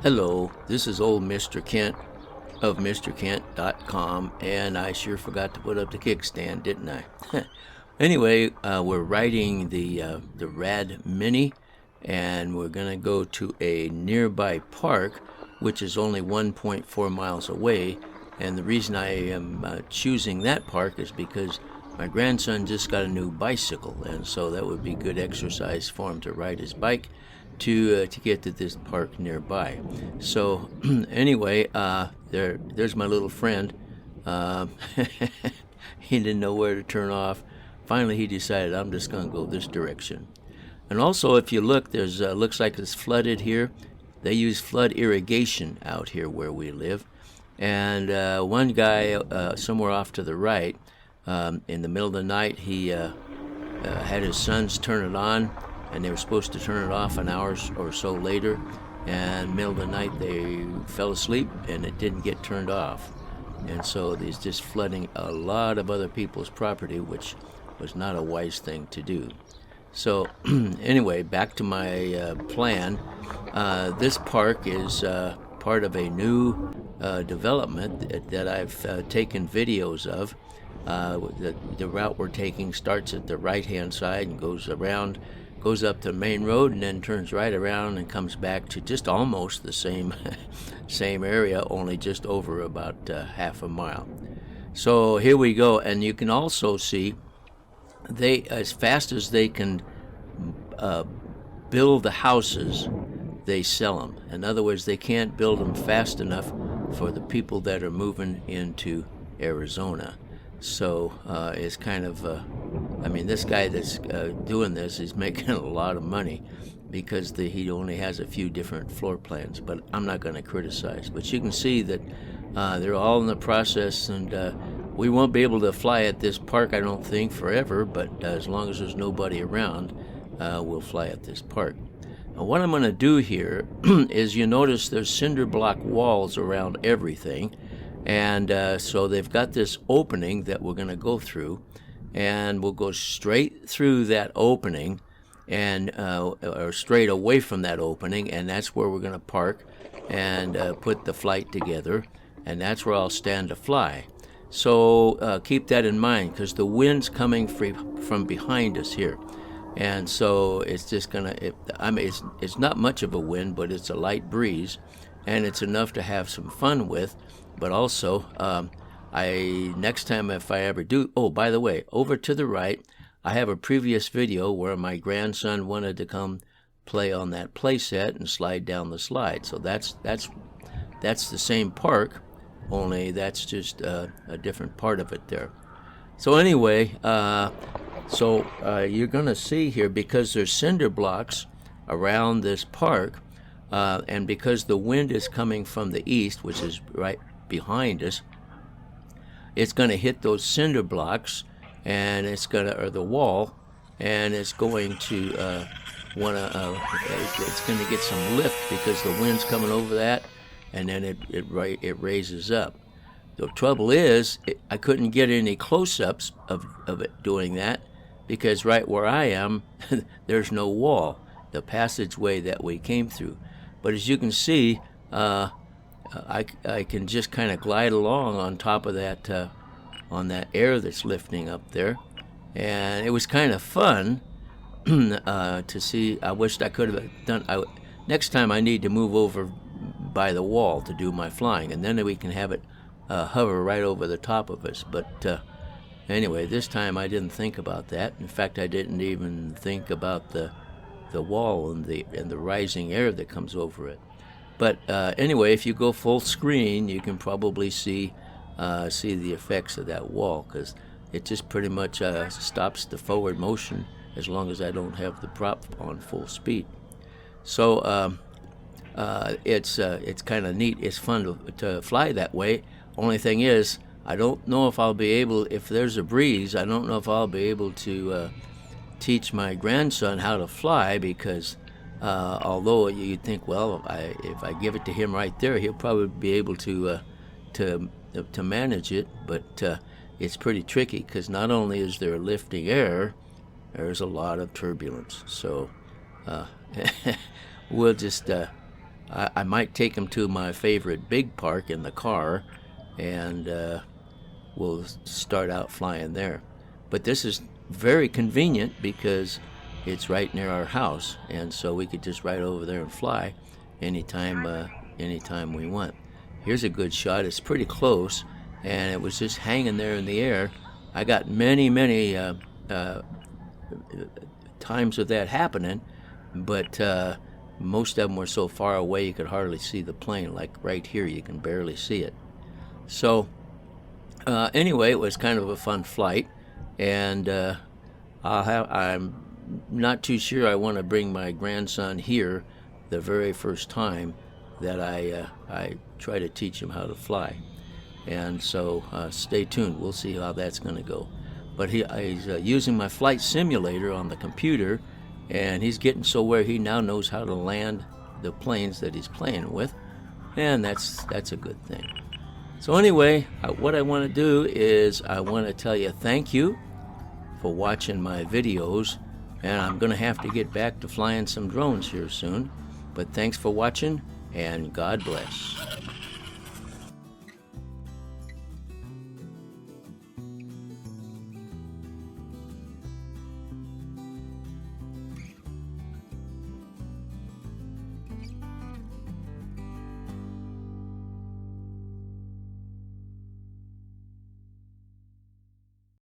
Hello, this is old Mr. Kent of MrKent.com, and I sure forgot to put up the kickstand, didn't I? Anyway, we're riding the RAD Mini, and we're going to go to a nearby park, which is only 1.4 miles away. And the reason I am choosing that park is because my grandson just got a new bicycle, and so that would be good exercise for him to ride his bike to get to this park nearby. So anyway, there's my little friend. He didn't know where to turn off. Finally, he decided, I'm just going to go this direction. And also, if you look, there's looks like it's flooded here. They use flood irrigation out here where we live. And one guy somewhere off to the right, in the middle of the night, he had his sons turn it on, and they were supposed to turn it off an hour or so later. And middle of the night, they fell asleep, and it didn't get turned off. And so there's just flooding a lot of other people's property, which was not a wise thing to do. So anyway, back to my plan. This park is part of a new development that I've taken videos of. The route we're taking starts at the right-hand side and goes up the main road, and then turns right around and comes back to just almost the same area, only just over about half a mile. So here we go, and you can also see they, as fast as they can build the houses, they sell them. In other words, they can't build them fast enough for the people that are moving into Arizona. So it's kind of, I mean, this guy that's doing this is making a lot of money because he only has a few different floor plans, but I'm not going to criticize. But you can see that they're all in the process, and we won't be able to fly at this park, I don't think, forever, but as long as there's nobody around, we'll fly at this park. Now, what I'm going to do here is, you notice there's cinder block walls around everything. And so they've got this opening that we're going to go through, and we'll go straight through that opening, and or straight away from that opening, and that's where we're going to park and put the flight together, and that's where I'll stand to fly. So keep that in mind, because the wind's coming from behind us here, and so it's just gonna. It's not much of a wind, but it's a light breeze, and it's enough to have some fun with. But also, next time if I ever do, oh, by the way, over to the right, I have a previous video where my grandson wanted to come play on that play set and slide down the slide. So that's the same park, only that's just a different part of it there. So anyway, you're going to see here, because there's cinder blocks around this park, and because the wind is coming from the east, which is right behind us, it's going to hit those cinder blocks, and it's going to, or the wall, and it's going to it's going to get some lift because the wind's coming over that, and then it raises up. The trouble is, I couldn't get any close-ups of it doing that, because right where I am, there's no wall, the passageway that we came through. But as you can see, I can just kind of glide along on top of that, on that air that's lifting up there, and it was kind of fun to see. I wished I could have done. Next time I need to move over by the wall to do my flying, and then we can have it hover right over the top of us. But anyway, this time I didn't think about that. In fact, I didn't even think about the wall and the rising air that comes over it. But anyway, if you go full screen, you can probably see the effects of that wall, because it just pretty much stops the forward motion as long as I don't have the prop on full speed. So it's kind of neat. It's fun to fly that way. Only thing is, I don't know if I'll be able, if there's a breeze, I don't know if I'll be able to teach my grandson how to fly, because although you'd think, well, if I give it to him right there, he'll probably be able to manage it, but it's pretty tricky, because not only is there lifting air, there's a lot of turbulence. So we'll just I might take him to my favorite big park in the car, and we'll start out flying there. But this is very convenient because it's right near our house, and so we could just ride over there and fly anytime we want. Here's a good shot. It's pretty close, and it was just hanging there in the air. I got many times of that happening, but most of them were so far away you could hardly see the plane. Like right here, you can barely see it. So anyway, it was kind of a fun flight, and I'm not too sure I want to bring my grandson here the very first time that I try to teach him how to fly. And so stay tuned. We'll see how that's going to go. But he's using my flight simulator on the computer, and he's getting so where he now knows how to land the planes that he's playing with, and that's a good thing. So anyway, what I want to do is I want to tell you thank you for watching my videos, and I'm going to have to get back to flying some drones here soon. But thanks for watching, and God bless.